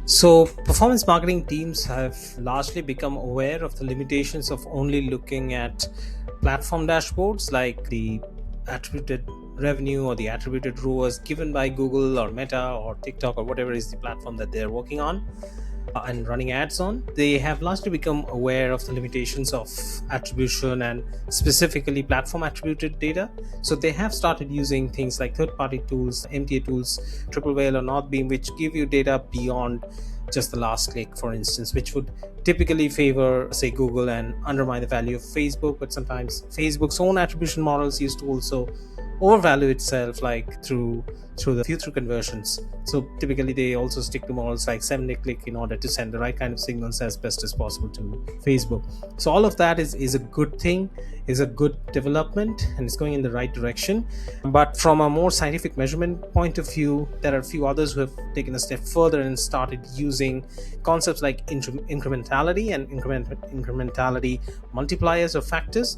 So, performance marketing teams have largely become aware of the limitations of only looking at platform dashboards like the attributed revenue or the attributed ROAS given by Google or Meta or TikTok or whatever is the platform that they're working on and running ads on. They have largely become aware of the limitations of attribution and specifically platform attributed data. So they have started using things like third-party tools, MTA tools, TripleWhale or Northbeam, which give you data beyond just the last click, for instance, which would typically favor, say, Google and undermine the value of Facebook. But sometimes Facebook's own attribution models used to also overvalue itself, like through the view-through conversions. So typically they also stick to models like 7-day click in order to send the right kind of signals as best as possible to Facebook. So all of that is a good thing, is a good development, and it's going in the right direction. But from a more scientific measurement point of view, there are a few others who have taken a step further and started using concepts like incrementality and incrementality multipliers or factors,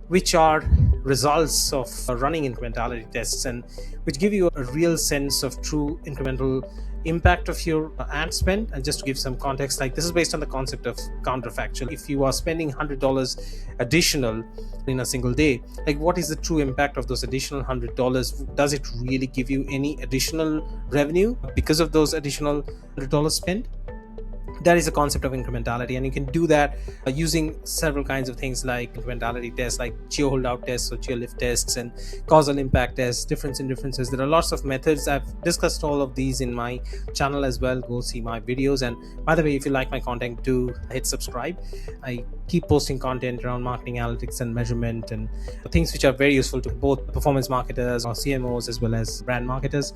which are results of running incrementality tests and which give you a real sense of true incremental impact of your ad spend. And just to give some context, like this is based on the concept of counterfactual. If you are spending $100 additional in a single day, like what is the true impact of those additional $100? Does it really give you any additional revenue because of those additional $100 spent? That is a concept of incrementality, and you can do that using several kinds of things like incrementality tests, like geo holdout tests or geo lift tests and causal impact tests, difference in differences. There are lots of methods. I've discussed all of these in my channel as well. Go see my videos. And by the way, if you like my content, do hit subscribe. I keep posting content around marketing analytics and measurement and things which are very useful to both performance marketers or CMOs as well as brand marketers.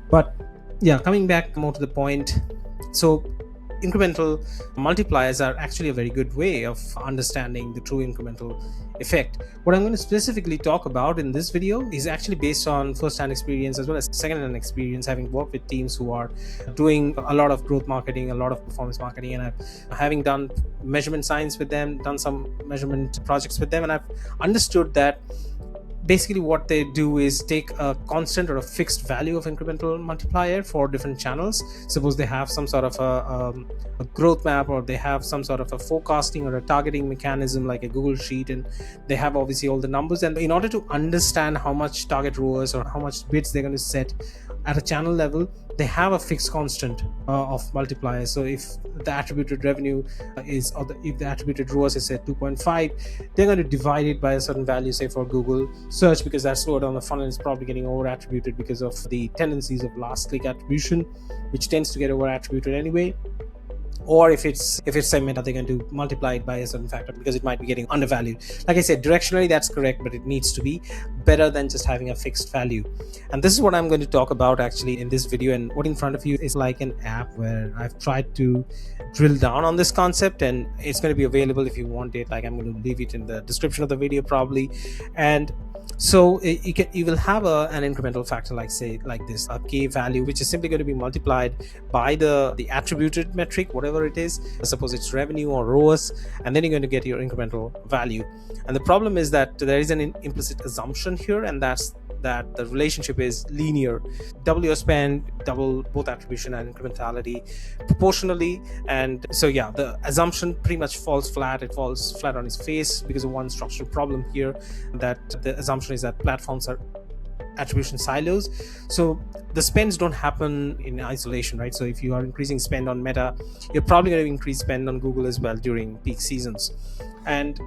But yeah, coming back more to the point, so incremental multipliers are actually a very good way of understanding the true incremental effect. What I'm going to specifically talk about in this video is actually based on first-hand experience as well as second-hand experience, having worked with teams who are doing a lot of growth marketing, a lot of performance marketing, and having done measurement science with them, done some measurement projects with them, and I've understood that basically what they do is take a constant or a fixed value of incremental multiplier for different channels. Suppose they have some sort of a growth map, or they have some sort of a forecasting or a targeting mechanism like a Google sheet, and they have obviously all the numbers. And in order to understand how much target ROAS or how much bids they're going to set at a channel level, they have a fixed constant of multipliers. So if the attributed revenue is, or if the attributed ROAS is at 2.5, they're going to divide it by a certain value, say for Google search, because that's lower down the funnel, is probably getting over attributed because of the tendencies of last click attribution, which tends to get over attributed anyway. Or if it's say Meta, they're going to multiply it by a certain factor because it might be getting undervalued. Like I said, directionally that's correct, but it needs to be better than just having a fixed value. And this is what I'm going to talk about actually in this video. And what in front of you is like an app where I've tried to drill down on this concept, and it's going to be available if you want it. Like I'm going to leave it in the description of the video probably. And so you will have an incremental factor like this, a k value, which is simply going to be multiplied by the attributed metric, whatever it is. Suppose it's revenue or ROAS, and then you're going to get your incremental value. And the problem is that there is an implicit assumption here, and that's that the relationship is linear. Double your spend, double both attribution and incrementality proportionally. And so yeah, the assumption pretty much falls flat. It falls flat on its face because of one structural problem here, that the assumption is that platforms are attribution silos. So the spends don't happen in isolation, right? So if you are increasing spend on Meta, you're probably going to increase spend on Google as well during peak seasons. And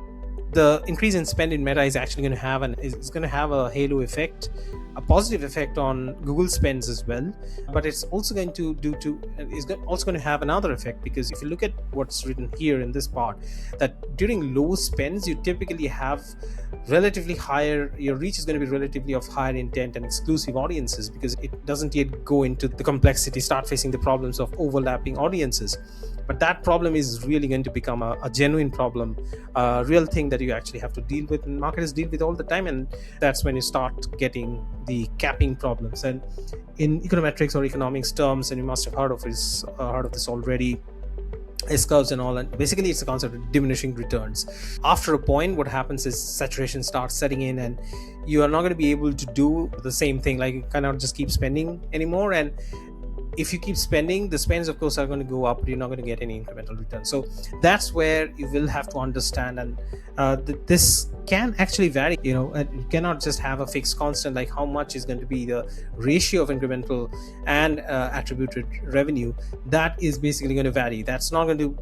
the increase in spend in Meta is actually going to have a halo effect, a positive effect on Google spends as well. But it's also going to have another effect, because if you look at what's written here in this part, that during low spends you typically have relatively higher, your reach is going to be relatively of higher intent and exclusive audiences, because it doesn't yet go into the complexity, start facing the problems of overlapping audiences. But that problem is really going to become a genuine problem, a real thing that you actually have to deal with, and marketers deal with all the time. And that's when you start getting the capping problems. And in econometrics or economics terms, and you must have heard of this already, S-curves and all, and basically it's a concept of diminishing returns. After a point, what happens is saturation starts setting in, and you are not going to be able to do the same thing. Like you cannot just keep spending anymore, and if you keep spending, the spends of course are going to go up, you're not going to get any incremental return. So that's where you will have to understand, and this can actually vary, and you cannot just have a fixed constant like how much is going to be the ratio of incremental and attributed revenue. That is basically going to vary. That's not going to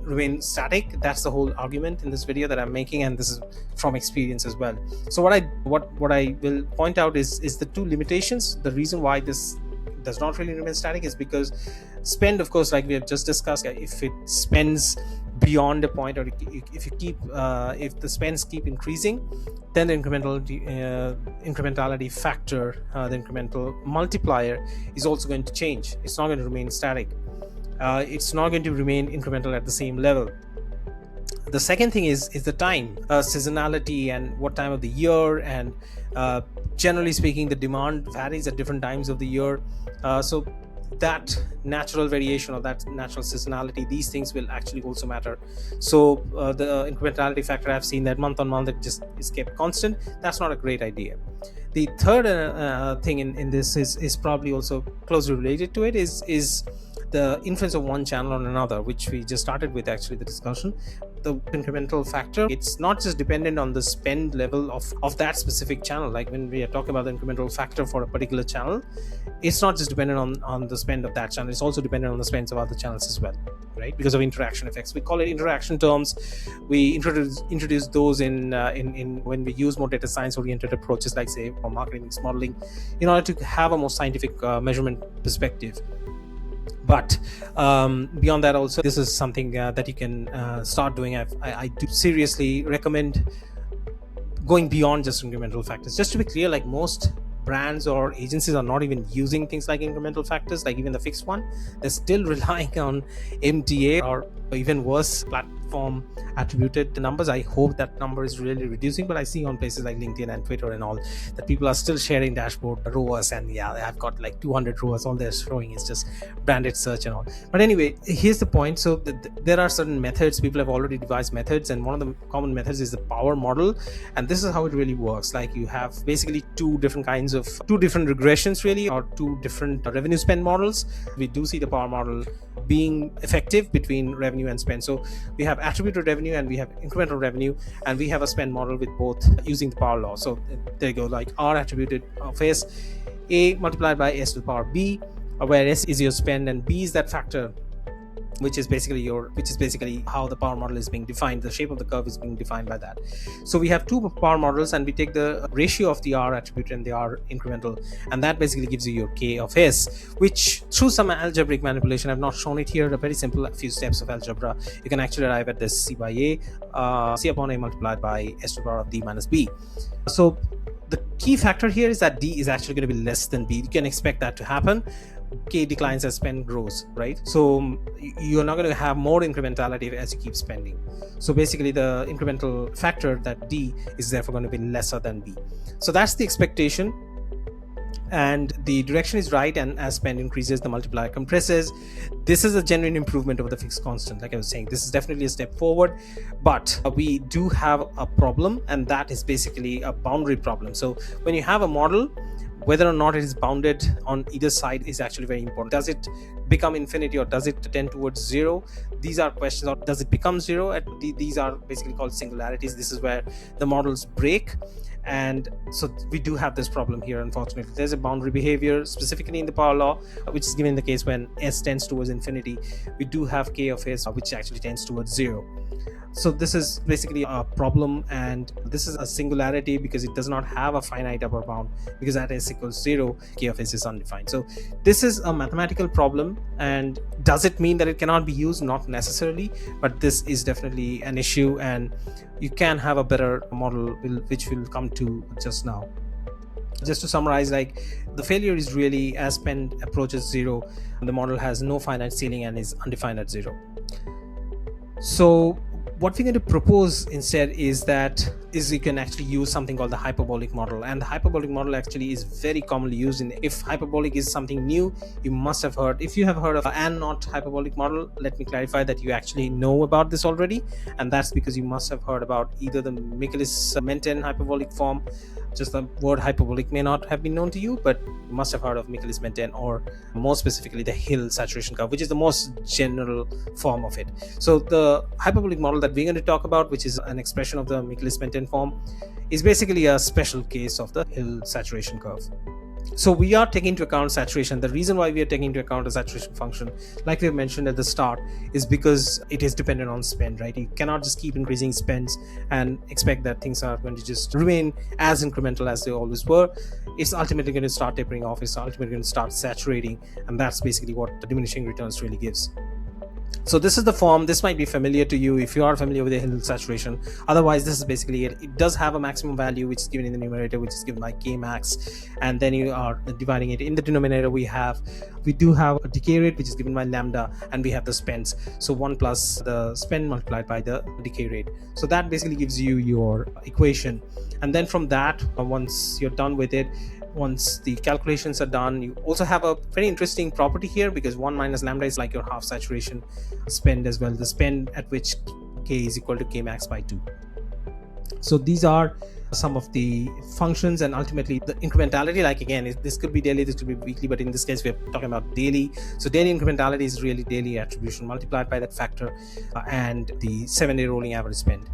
remain static. That's the whole argument in this video that I'm making, and this is from experience as well. So what I will point out is the two limitations. The reason why this does not really remain static is because spend, of course, like we have just discussed, if it spends beyond a point, or if the spends keep increasing, then the incrementality factor, the incremental multiplier, is also going to change. It's not going to remain static. It's not going to remain incremental at the same level. The second thing is the time, seasonality, and what time of the year, and generally speaking, the demand varies at different times of the year. So that natural variation or that natural seasonality, these things will actually also matter. So the incrementality factor, I've seen that month on month it just is kept constant. That's not a great idea. The third thing in this is probably also closely related to it, is the influence of one channel on another, which we just started with actually the discussion. The incremental factor, it's not just dependent on the spend level of that specific channel. Like when we are talking about the incremental factor for a particular channel, it's not just dependent on the spend of that channel, it's also dependent on the spends of other channels as well, right? Because of interaction effects. We call it interaction terms. We introduce those in when we use more data science oriented approaches, like say for marketing mix modeling, in order to have a more scientific measurement perspective. But beyond that, also, this is something that you can start doing. I do seriously recommend going beyond just incremental factors. Just to be clear, like most brands or agencies are not even using things like incremental factors, like even the fixed one. They're still relying on MTA, or even worse, platform attributed numbers. I hope that number is really reducing, but I see on places like LinkedIn and Twitter and all that people are still sharing dashboard ROAS, and yeah, I've got like 200 ROAS. All they're showing is just branded search and all. But anyway, here's the point. So there are certain methods. People have already devised methods, and one of the common methods is the power model. And this is how it really works. Like you have basically two different regressions really, or two different revenue spend models. We do see the power model being effective between revenue and spend. So we have attributed revenue and we have incremental revenue, and we have a spend model with both using the power law. So there you go, like R attributed of S, A multiplied by S to the power B, where S is your spend and B is that factor, which is basically how the power model is being defined. The shape of the curve is being defined by that. So we have two power models, and we take the ratio of the R attribute and the R incremental, and that basically gives you your K of S, which through some algebraic manipulation, I've not shown it here, a very simple few steps of algebra, you can actually arrive at this C by A, C upon A multiplied by S to the power of D minus B. So the key factor here is that D is actually going to be less than B. You can expect that to happen. K declines as spend grows, right? So you're not going to have more incrementality as you keep spending. So basically the incremental factor, that D, is therefore going to be lesser than B. So that's the expectation, and the direction is right, and as spend increases, the multiplier compresses. This is a genuine improvement over the fixed constant. Like I was saying, this is definitely a step forward, but we do have a problem, and that is basically a boundary problem. So when you have a model, whether or not it is bounded on either side is actually very important. Does it become infinity, or does it tend towards zero? These are questions. Or does it become zero? These are basically called singularities. This is where the models break. And so we do have this problem here, unfortunately. There's a boundary behavior specifically in the power law, which is given in the case when S tends towards infinity. We do have K of S, which actually tends towards zero. So this is basically a problem, and this is a singularity because it does not have a finite upper bound, because at S equals 0, K of S is undefined. So this is a mathematical problem, and does it mean that it cannot be used? Not necessarily, but this is definitely an issue, and you can have a better model, which we'll come to just now. Just to summarize, like the failure is really as spend approaches 0, the model has no finite ceiling and is undefined at 0. So what we're going to propose instead is you can actually use something called the hyperbolic model, and the hyperbolic model actually is very commonly used. If hyperbolic is something new, you must have heard. If you have heard of and not hyperbolic model, let me clarify that you actually know about this already, and that's because you must have heard about either the Michaelis-Menten hyperbolic form. Just the word hyperbolic may not have been known to you, but you must have heard of Michaelis-Menten, or more specifically the Hill saturation curve, which is the most general form of it. So the hyperbolic model that we're going to talk about, which is an expression of the Michaelis-Menten form, is basically a special case of the Hill saturation curve. So we are taking into account saturation. The reason why we are taking into account a saturation function, like we have mentioned at the start, is because it is dependent on spend, right? You cannot just keep increasing spends and expect that things are going to just remain as incremental as they always were. It's ultimately going to start tapering off. It's ultimately going to start saturating, and that's basically what the diminishing returns really gives. So this is the form. This might be familiar to you if you are familiar with the Hill saturation. Otherwise, this is basically it. It does have a maximum value which is given in the numerator, which is given by k max, and then you are dividing it in the denominator. We do have a decay rate which is given by lambda, and we have the spends. So 1 plus the spend multiplied by the decay rate. So that basically gives you your equation, and then from that, once you're done with it, once the calculations are done, you also have a very interesting property here, because 1 minus lambda is like your half saturation spend as well, the spend at which k is equal to k max by 2. So these are some of the functions, and ultimately the incrementality, like again, this could be daily, this could be weekly, but in this case we're talking about daily. So daily incrementality is really daily attribution multiplied by that factor, and the 7-day rolling average spend.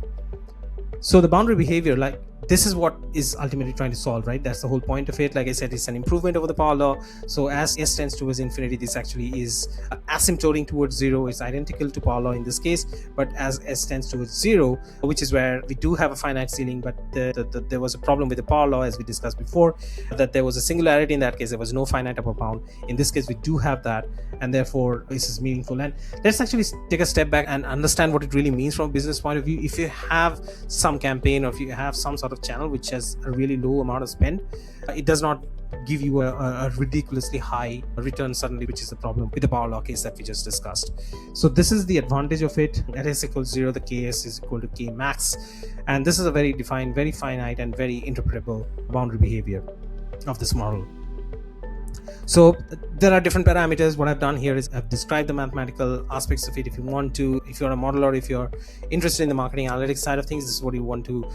So the boundary behavior, like this is what is ultimately trying to solve, right? That's the whole point of it. Like I said, it's an improvement over the power law. So as s tends towards infinity, this actually is asymptoting towards 0. It's identical to power law in this case, but as s tends towards 0, which is where we do have a finite ceiling, but there was a problem with the power law, as we discussed before, that there was a singularity. In that case, there was no finite upper bound. In this case, we do have that, and therefore this is meaningful. And let's actually take a step back and understand what it really means from a business point of view. If you have some campaign, or if you have some sort of channel which has a really low amount of spend, it does not give you a ridiculously high return suddenly, which is the problem with the power law case that we just discussed. So this is the advantage of it. At s equals 0, the ks is equal to k max, and this is a very defined, very finite, and very interpretable boundary behavior of this model. So there are different parameters. What I've done here is I've described the mathematical aspects of it. If you want to, if you're a modeler, if you're interested in the marketing analytics side of things, this is what you want to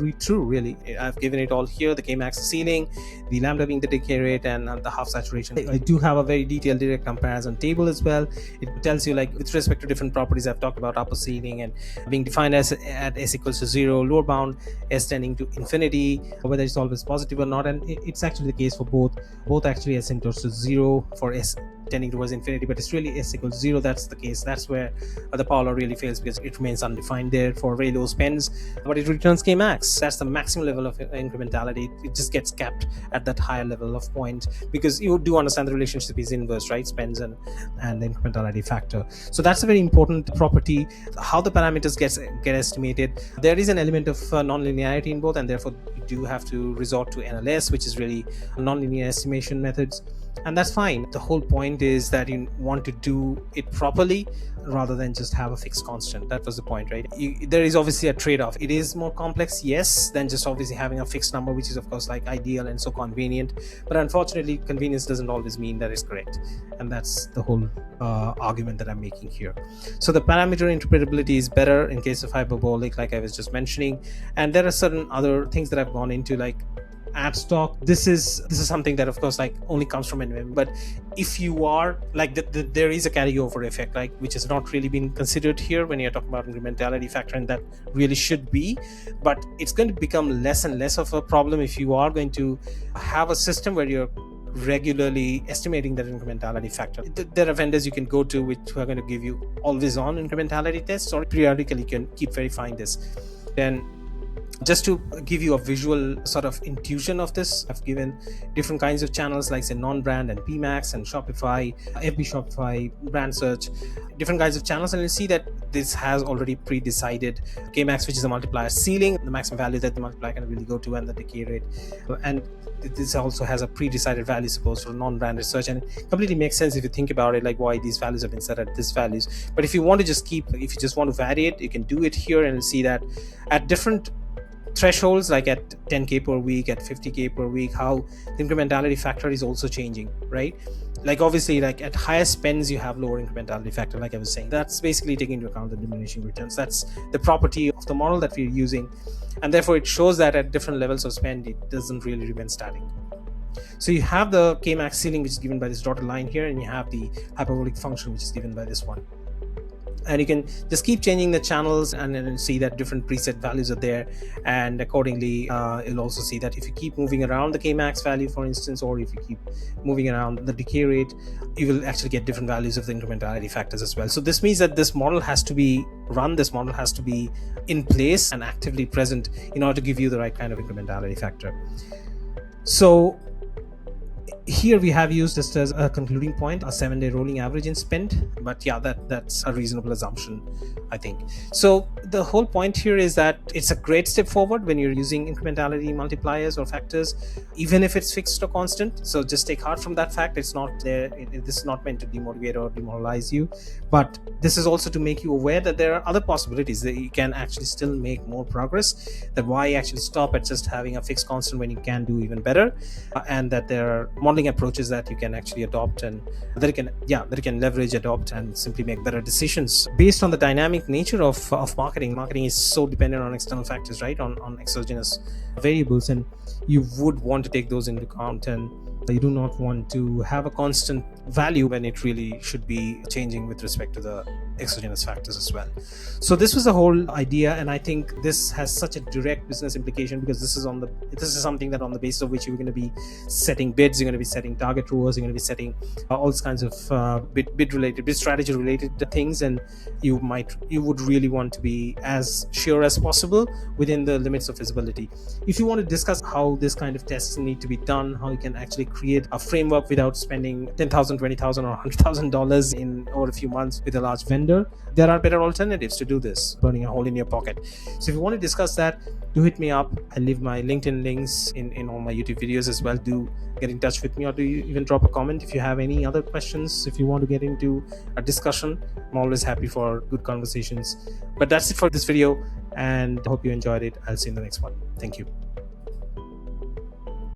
read through, really. I've given it all here: the k-max ceiling, the lambda being the decay rate, and the half saturation. I do have a very detailed direct comparison table as well. It tells you, like, with respect to different properties. I've talked about upper ceiling and being defined as at s equals to 0, lower bound s tending to infinity, whether it's always positive or not. And it's actually the case for both actually asymptotes to 0 for s tending towards infinity, but it's really s equals 0. That's the case. That's where the power law really fails, because it remains undefined there for very low spends, but it returns k max. That's the maximum level of incrementality. It just gets capped at that higher level of point, because you do understand the relationship is inverse, right? Spends and the incrementality factor. So that's a very important property. How the parameters get estimated, there is an element of non-linearity in both, and therefore you do have to resort to NLS, which is really non-linear estimation methods. And that's fine. The whole point is that you want to do it properly rather than just have a fixed constant. That was the point, right? There is obviously a trade-off. It is more complex, yes, than just obviously having a fixed number, which is of course like ideal and so convenient. But unfortunately, convenience doesn't always mean that it's correct. And that's the whole argument that I'm making here. So the parameter interpretability is better in case of hyperbolic, like I was just mentioning. And there are certain other things that I've gone into, like ad stock. This is something that of course like only comes from NVM, but if you are like there is a carryover effect, like, which has not really been considered here when you're talking about incrementality factor, and that really should be, but it's going to become less and less of a problem if you are going to have a system where you're regularly estimating that incrementality factor. There are vendors you can go to which are going to give you always on incrementality tests, or periodically you can keep verifying this. Then Just to give you a visual sort of intuition of this, I've given different kinds of channels like say non-brand and PMax and Shopify, FB Shopify, brand search, different kinds of channels, and you'll see that this has already pre-decided Kmax, which is a multiplier ceiling, the maximum value that the multiplier can really go to, and the decay rate. And this also has a pre-decided value, suppose, for non-branded search, and it completely makes sense if you think about it, like why these values have been set at these values. But if you want to just if you just want to vary it, you can do it here, and you'll see that at different thresholds, like at 10k per week, at 50k per week, how the incrementality factor is also changing, right? Like obviously, like at higher spends you have lower incrementality factor, like I was saying. That's basically taking into account the diminishing returns. That's the property of the model that we're using, and therefore it shows that at different levels of spend it doesn't really remain static. So you have the Kmax ceiling, which is given by this dotted line here, and you have the hyperbolic function, which is given by this one. And you can just keep changing the channels, and then see that different preset values are there, and accordingly you'll also see that if you keep moving around the Kmax value, for instance, or if you keep moving around the decay rate, you will actually get different values of the incrementality factors as well. So this means that this model has to be run, this model has to be in place and actively present in order to give you the right kind of incrementality factor. So here we have used just as a concluding point a 7-day rolling average in spend, but yeah, that's a reasonable assumption, I think. So the whole point here is that it's a great step forward when you're using incrementality multipliers or factors, even if it's fixed or constant. So just take heart from that fact. It's not there, this is not meant to demotivate or demoralize you, but this is also to make you aware that there are other possibilities, that you can actually still make more progress, that why actually stop at just having a fixed constant when you can do even better, and that there are modeling approaches that you can actually adopt, and that you can leverage, adopt, and simply make better decisions based on the dynamic nature of marketing. Marketing is so dependent on external factors, right, on exogenous variables, and you would want to take those into account, and you do not want to have a constant value when it really should be changing with respect to the exogenous factors as well. So this was the whole idea, and I think this has such a direct business implication, because this is something that on the basis of which you're going to be setting bids, you're going to be setting target ROAS, you're going to be setting all kinds of bid strategy related things, and you would really want to be as sure as possible within the limits of visibility. If you want to discuss how this kind of tests need to be done, how you can actually create a framework without spending $10,000, $20,000, or $100,000 in over a few months with a large vendor, there are better alternatives to do this, burning a hole in your pocket. So if you want to discuss that, do hit me up. I'll leave my LinkedIn links in all my YouTube videos as well. Do get in touch with me, or do you even drop a comment if you have any other questions. If you want to get into a discussion, I'm always happy for good conversations. But that's it for this video, and I hope you enjoyed it. I'll see you in the next one. Thank you.